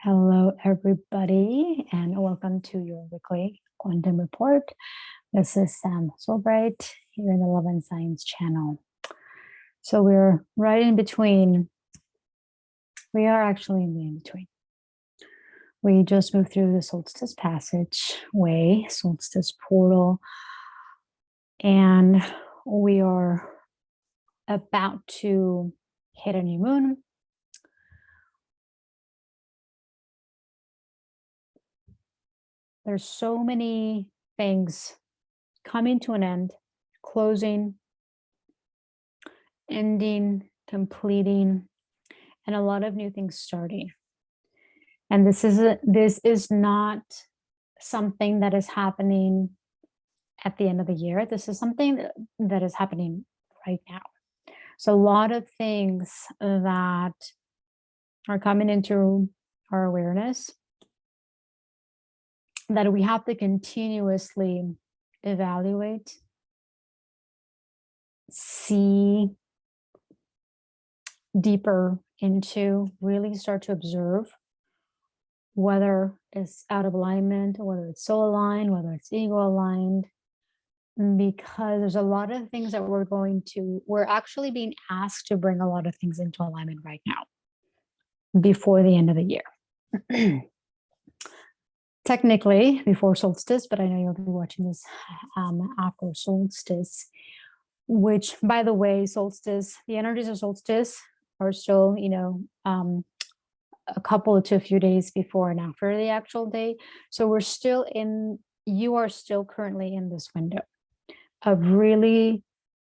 Hello, everybody, and welcome to your weekly quantum report. This is Sam SolBright here in the Love and Science channel. So we're right in between. We are actually in the in-between. We just moved through the solstice passageway, solstice portal, and we are about to hit a new moon. There's so many things coming to an end, closing, ending, completing, and a lot of new things starting. And this is not something that is happening at the end of the year. This is something that is happening right now. So a lot of things that are coming into our awareness that we have to continuously evaluate, see deeper into, really start to observe whether it's out of alignment, whether it's soul aligned, whether it's ego aligned, because there's a lot of things that we're actually being asked to bring a lot of things into alignment right now before the end of the year. Technically before solstice, but I know you'll be watching this after solstice, which, by the way, solstice, the energies of solstice are still, a few days before and after the actual day. So you are still currently in this window of really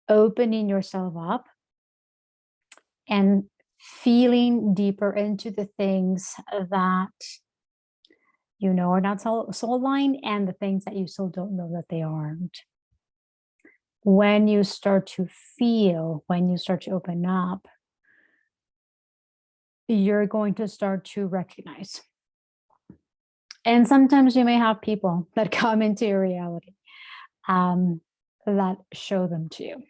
opening yourself up and feeling deeper into the things that are not soul aligned, and the things that you still don't know that they aren't. When you start to feel, when you start to open up, you're going to start to recognize. And sometimes you may have people that come into your reality that show them to you.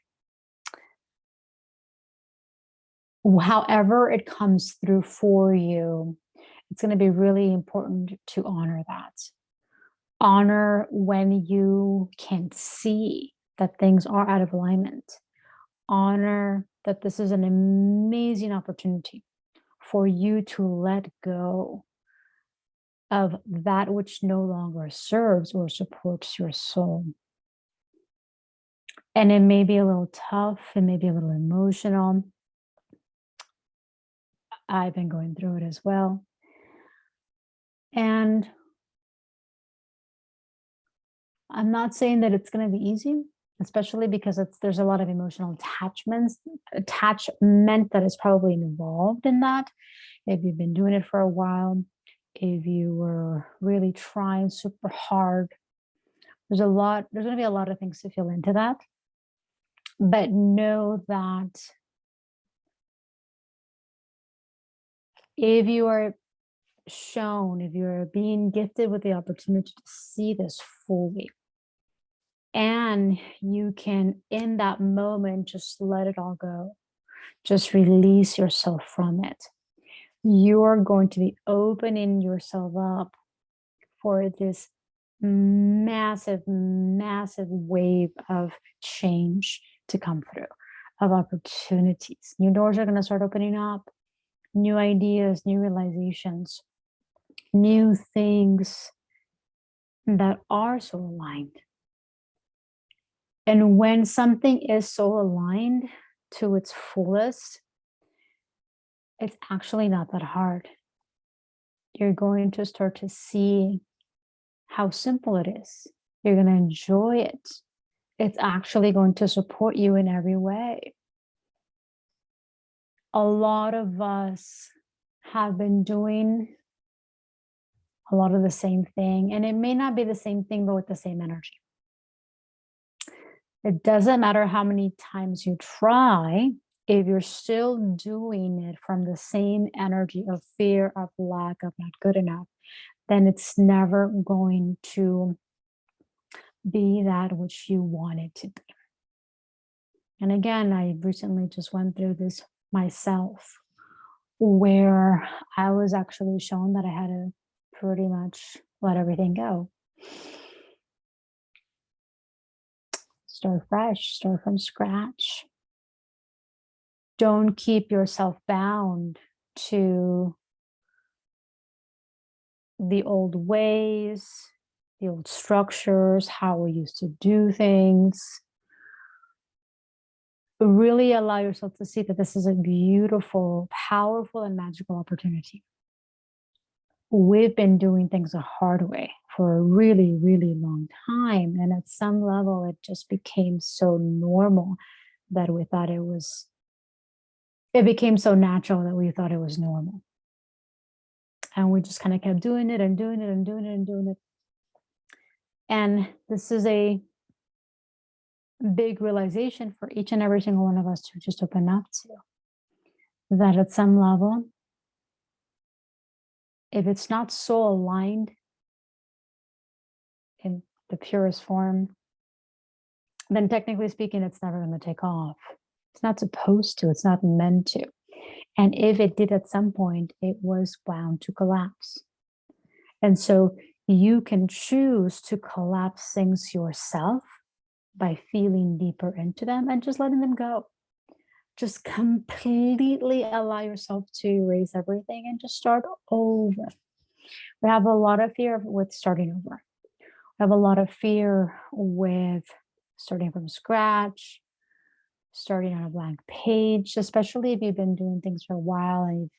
However it comes through for you, it's going to be really important to honor that. Honor when you can see that things are out of alignment. Honor that this is an amazing opportunity for you to let go of that which no longer serves or supports your soul. And it may be a little tough, it may be a little emotional. I've been going through it as well. And I'm not saying that it's going to be easy, especially because there's a lot of emotional attachment that is probably involved in that. If you've been doing it for a while, if you were really trying super hard, there's going to be a lot of things to feel into that. But know that if you are shown, if you're being gifted with the opportunity to see this fully, and you can, in that moment, just let it all go, just release yourself from it, you're going to be opening yourself up for this massive wave of change to come through, of opportunities. New doors are going to start opening up, new ideas, new realizations, new things that are so aligned. And when something is so aligned to its fullest, it's actually not that hard. You're going to start to see how simple it is. You're going to enjoy it. It's actually going to support you in every way. A lot of us have been doing a lot of the same thing, and it may not be the same thing, but with the same energy. It doesn't matter how many times you try, if you're still doing it from the same energy of fear, of lack, of not good enough, then it's never going to be that which you want it to be. And again, I recently just went through this myself, where I was actually shown that I had to pretty much let everything go. Start fresh, start from scratch. Don't keep yourself bound to the old ways, the old structures, how we used to do things. Really allow yourself to see that this is a beautiful, powerful, and magical opportunity. We've been doing things a hard way for a really, really long time. And at some level, it just became so normal that we thought it became so natural that we thought it was normal. And we just kind of kept doing it and doing it and doing it and doing it. And this is a big realization for each and every single one of us to just open up to. That at some level, if it's not so aligned in the purest form, then technically speaking, it's never going to take off. It's not supposed to, it's not meant to. And if it did at some point, it was bound to collapse. And so you can choose to collapse things yourself by feeling deeper into them and just letting them go. Just completely allow yourself to erase everything and just start over. We have a lot of fear with starting over. We have a lot of fear with starting from scratch, starting on a blank page, especially if you've been doing things for a while and you've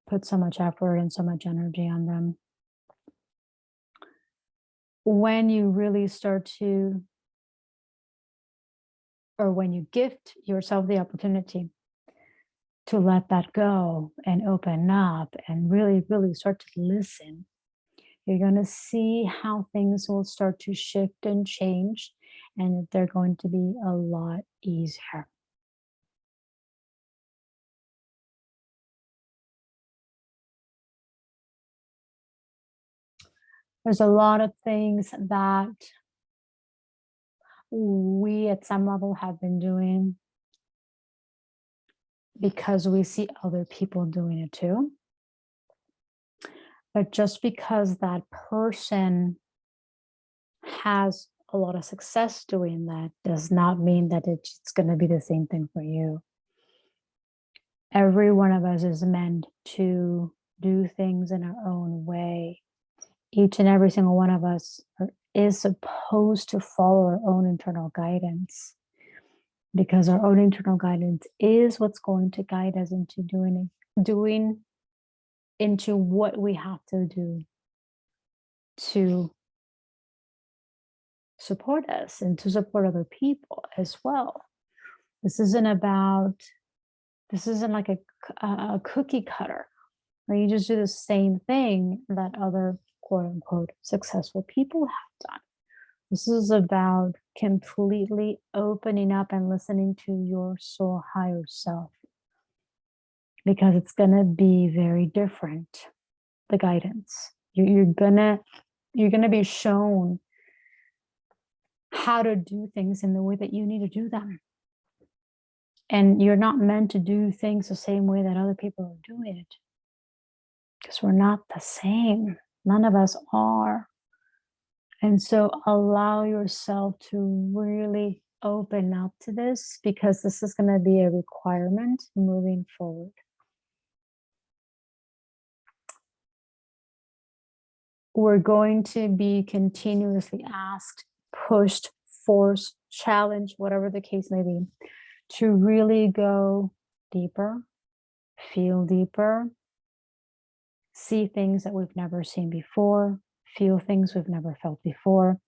put so much effort and so much energy on them. When you really start to, or when you gift yourself the opportunity to let that go and open up and really, really start to listen, you're going to see how things will start to shift and change, and they're going to be a lot easier. There's a lot of things that we at some level have been doing because we see other people doing it too. But just because that person has a lot of success doing that does not mean that it's going to be the same thing for you. Every one of us is meant to do things in our own way. Each and every single one of us is supposed to follow our own internal guidance, because our own internal guidance is what's going to guide us into doing into what we have to do to support us and to support other people as well. This isn't like a cookie cutter where you just do the same thing that other quote unquote successful people have done. This is about completely opening up and listening to your soul higher self, because it's going to be very different. The guidance, you're gonna be shown how to do things in the way that you need to do them. And you're not meant to do things the same way that other people are doing it, because we're not the same. None of us are. And so allow yourself to really open up to this, because this is going to be a requirement moving forward. We're going to be continuously asked, pushed, forced, challenged, whatever the case may be, to really go deeper, feel deeper, see things that we've never seen before, feel things we've never felt before,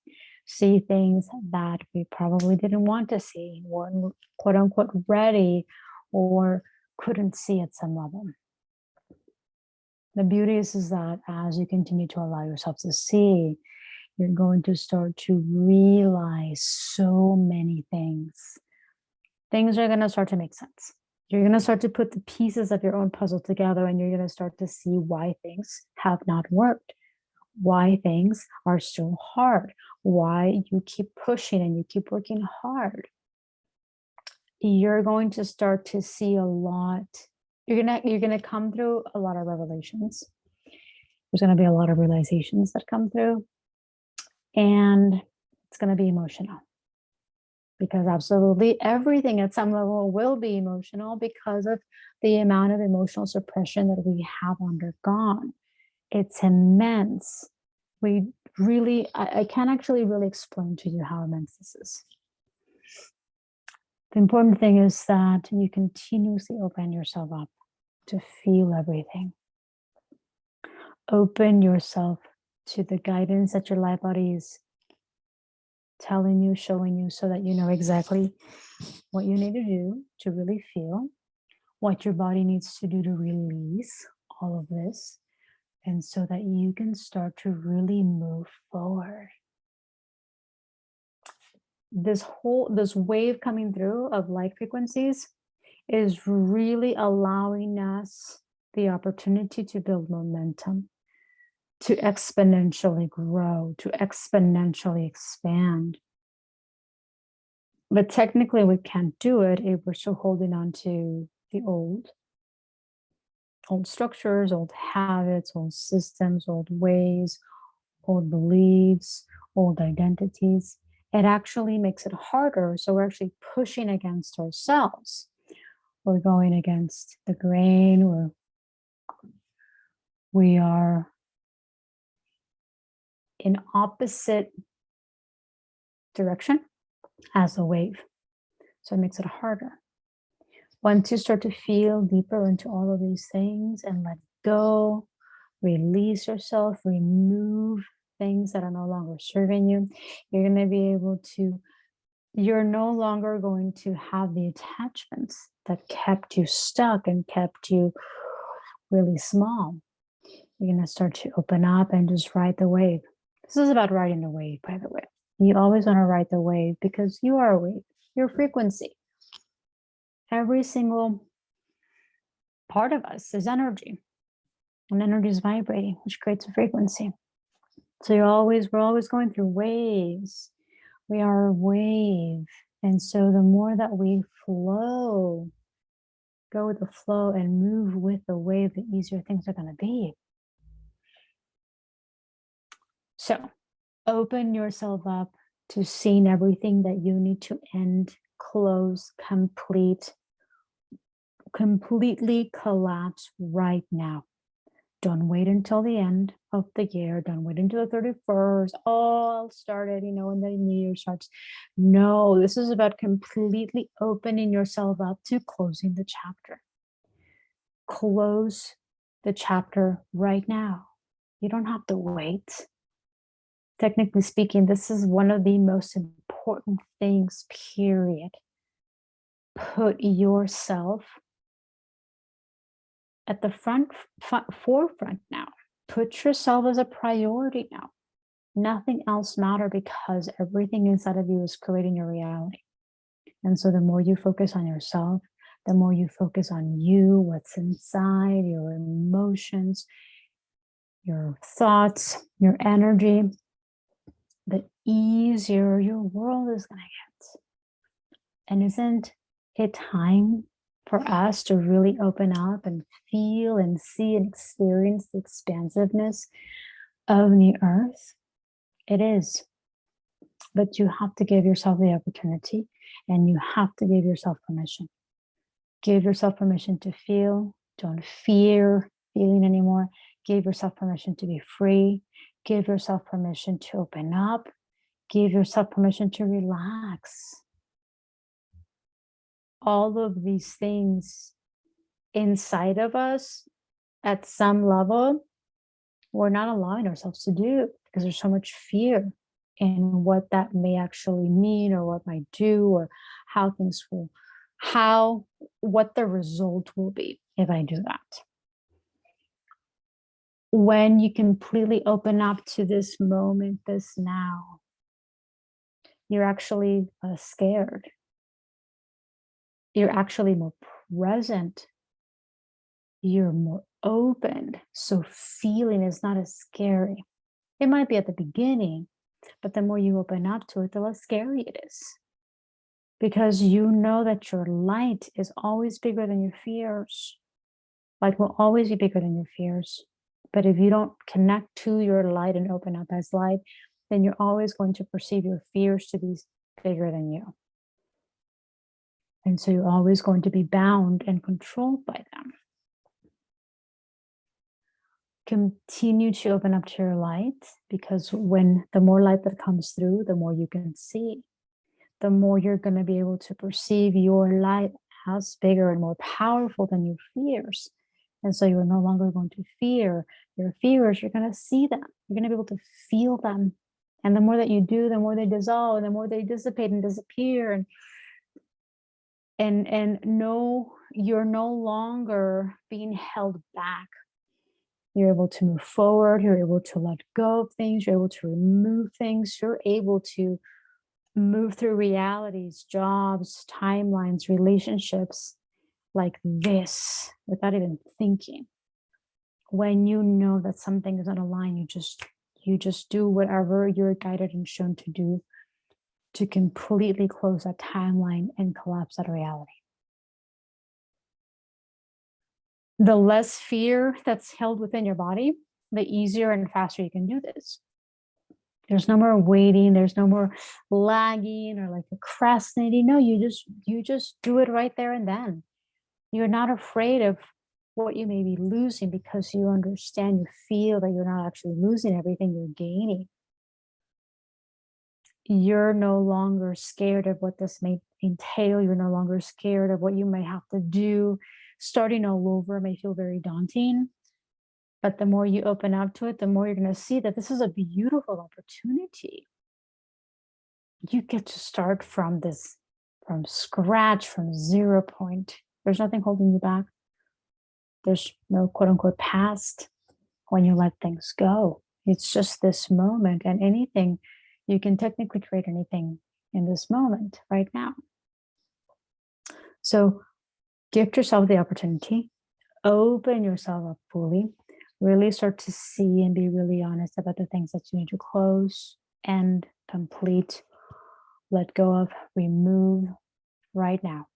see things that we probably didn't want to see, weren't quote unquote ready, or couldn't see at some level. The beauty is that as you continue to allow yourself to see, you're going to start to realize so many things. Things are going to start to make sense. You're going to start to put the pieces of your own puzzle together, and you're going to start to see why things have not worked, why things are so hard, why you keep pushing and you keep working hard. You're going to start to see a lot you're gonna come through a lot of revelations. There's gonna be a lot of realizations that come through, and it's gonna be emotional. Because absolutely everything at some level will be emotional because of the amount of emotional suppression that we have undergone. It's immense. We really, I can't actually really explain to you how immense this is. The important thing is that you continuously open yourself up to feel everything. Open yourself to the guidance that your light body is telling you, showing you, so that you know exactly what you need to do to really feel, what your body needs to do to release all of this, and so that you can start to really move forward. This wave coming through of light frequencies is really allowing us the opportunity to build momentum, to exponentially grow, to exponentially expand. But technically we can't do it if we're still holding on to the old structures, old habits, old systems, old ways, old beliefs, old identities. It actually makes it harder. So we're actually pushing against ourselves. We're going against the grain, we are in opposite direction as a wave. So it makes it harder. Once you start to feel deeper into all of these things and let go, release yourself, remove things that are no longer serving you, you're going to be able to, you're no longer going to have the attachments that kept you stuck and kept you really small. You're going to start to open up and just ride the wave. This is about riding the wave, by the way. You always want to ride the wave because you are a wave. Your frequency. Every single part of us is energy. And energy is vibrating, which creates a frequency. So we're always going through waves. We are a wave. And so the more that we flow, go with the flow and move with the wave, the easier things are going to be. So open yourself up to seeing everything that you need to end, close, completely collapse right now. Don't wait until the end of the year. Don't wait until the 31st. All started, when the new year starts. No, this is about completely opening yourself up to closing the chapter. Close the chapter right now. You don't have to wait. Technically speaking, this is one of the most important things, period. Put yourself at the forefront now. Put yourself as a priority now. Nothing else matters because everything inside of you is creating your reality. And so the more you focus on yourself, the more you focus on you, what's inside, your emotions, your thoughts, your energy, the easier your world is going to get. And isn't it time for us to really open up and feel and see and experience the expansiveness of the earth? It is. But you have to give yourself the opportunity, and you have to give yourself permission. Give yourself permission to feel. Don't fear feeling anymore. Give yourself permission to be free. Give yourself permission to open up. Give yourself permission to relax. All of these things inside of us, at some level, we're not allowing ourselves to do because there's so much fear in what that may actually mean, or what might do, or how things will, what the result will be if I do that. When you completely open up to this moment, this now, you're actually scared. You're actually more present. You're more open. So feeling is not as scary. It might be at the beginning, but the more you open up to it, the less scary it is. Because you know that your light is always bigger than your fears. Light will always be bigger than your fears. But if you don't connect to your light and open up as light, then you're always going to perceive your fears to be bigger than you. And so you're always going to be bound and controlled by them. Continue to open up to your light, because when the more light that comes through, the more you can see, the more you're going to be able to perceive your light as bigger and more powerful than your fears. And so you're no longer going to fear your fears. You're going to see them. You're going to be able to feel them. And the more that you do, the more they dissolve, and the more they dissipate and disappear. And no, you're no longer being held back. You're able to move forward. You're able to let go of things. You're able to remove things. You're able to move through realities, jobs, timelines, relationships like this without even thinking. When you know that something is not aligned, you just do whatever you're guided and shown to do to completely close that timeline and collapse that reality. The less fear that's held within your body, the easier and faster you can do this. There's no more waiting. There's no more lagging or like procrastinating. No, you just do it right there and then. You're not afraid of what you may be losing, because you understand, you feel that you're not actually losing everything, you're gaining. You're no longer scared of what this may entail. You're no longer scared of what you may have to do. Starting all over may feel very daunting, but the more you open up to it, the more you're going to see that this is a beautiful opportunity. You get to start from scratch, from 0 point. There's nothing holding you back. There's no quote unquote past when you let things go. It's just this moment, and anything, you can technically create anything in this moment right now. So gift yourself the opportunity, open yourself up fully, really start to see and be really honest about the things that you need to close and complete, let go of, remove right now.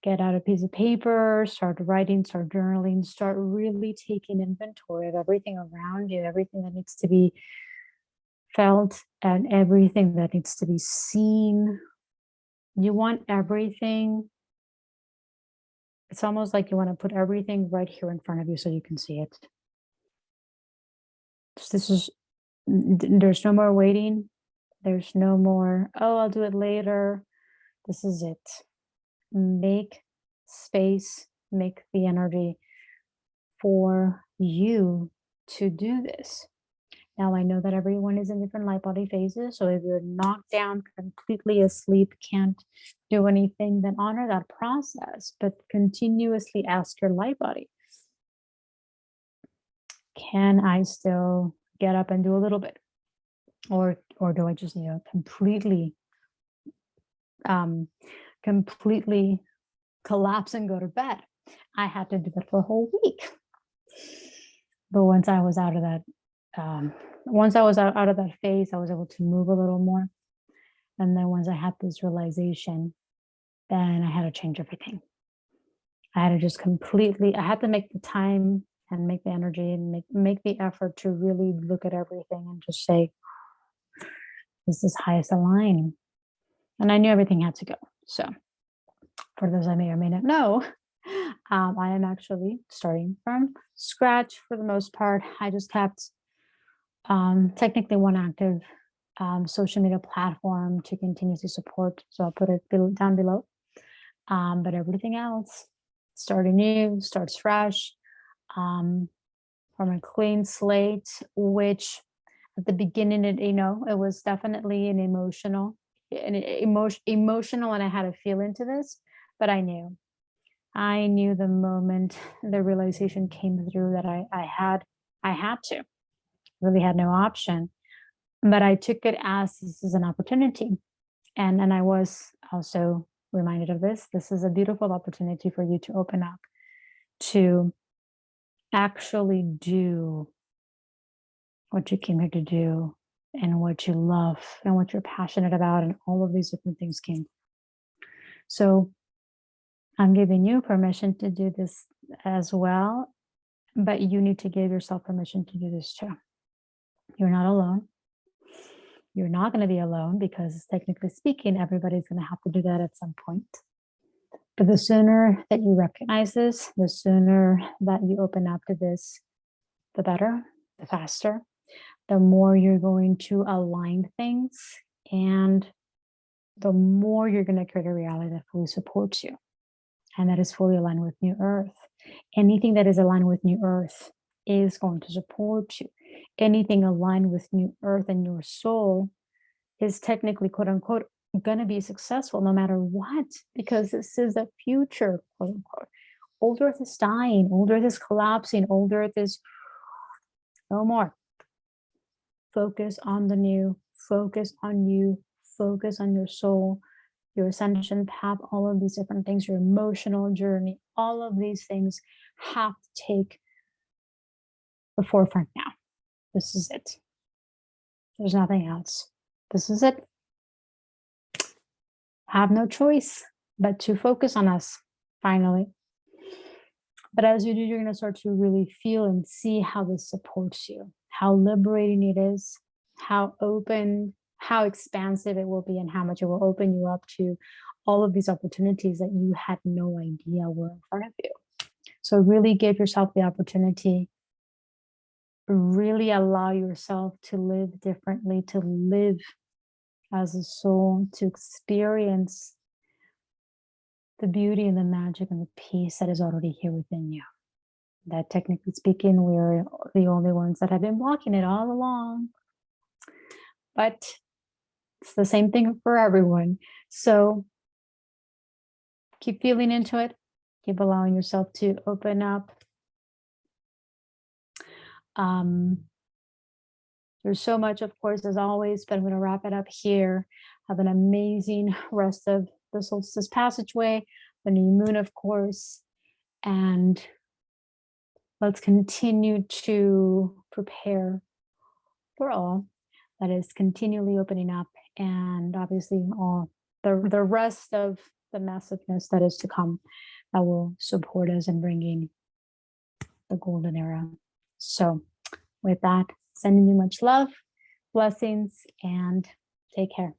Get out a piece of paper, start writing, start journaling, start really taking inventory of everything around you, everything that needs to be felt and everything that needs to be seen. You want everything. It's almost like you want to put everything right here in front of you so you can see it. There's no more waiting. There's no more, oh, I'll do it later. This is it. Make space, make the energy for you to do this. Now, I know that everyone is in different light body phases. So if you're knocked down, completely asleep, can't do anything, then honor that process, but continuously ask your light body, can I still get up and do a little bit? Or do I just need to completely collapse and go to bed? I had to do that for a whole week. But once I was out of that, out of that phase, I was able to move a little more. And then once I had this realization, then I had to change everything. I had to just I had to make the time and make the energy and make the effort to really look at everything and just say, is this highest align? And I knew everything had to go. So for those I may or may not know, I am actually starting from scratch for the most part. I just kept technically one active social media platform to continuously support. So I'll put it down below. But everything else, starting new, starts fresh, from a clean slate, which at the beginning, it was definitely an emotional, and I had to feel into this, but I knew the moment the realization came through that I had to, really had no option, but I took it as this is an opportunity. And I was also reminded of this. This is a beautiful opportunity for you to open up, to actually do what you came here to do and what you love and what you're passionate about, and all of these different things came. So I'm giving you permission to do this as well, but you need to give yourself permission to do this too. You're not alone. You're not going to be alone because technically speaking, everybody's going to have to do that at some point. But the sooner that you recognize this, the sooner that you open up to this, the better, the faster, the more you're going to align things, and the more you're going to create a reality that fully supports you and that is fully aligned with New Earth. Anything that is aligned with New Earth is going to support you. Anything aligned with New Earth and your soul is technically, quote unquote, going to be successful no matter what, because this is the future, quote unquote. Old Earth is dying, old Earth is collapsing, old Earth is no more. Focus on the new, focus on you, focus on your soul, your ascension path, all of these different things, your emotional journey, all of these things have to take the forefront now. This is it. There's nothing else. This is it. Have no choice but to focus on us, finally. But as you do, you're going to start to really feel and see how this supports you, how liberating it is, how open, how expansive it will be, and how much it will open you up to all of these opportunities that you had no idea were in front of you. So really give yourself the opportunity, really allow yourself to live differently, to live as a soul, to experience the beauty and the magic and the peace that is already here within you. That technically speaking, we're the only ones that have been blocking it all along. But it's the same thing for everyone. So keep feeling into it. Keep allowing yourself to open up. There's so much, of course, as always, but I'm going to wrap it up here. Have an amazing rest of the solstice passageway, the new moon, of course, and let's continue to prepare for all that is continually opening up, and obviously all the rest of the massiveness that is to come that will support us in bringing the golden era. So with that, sending you much love, blessings, and take care.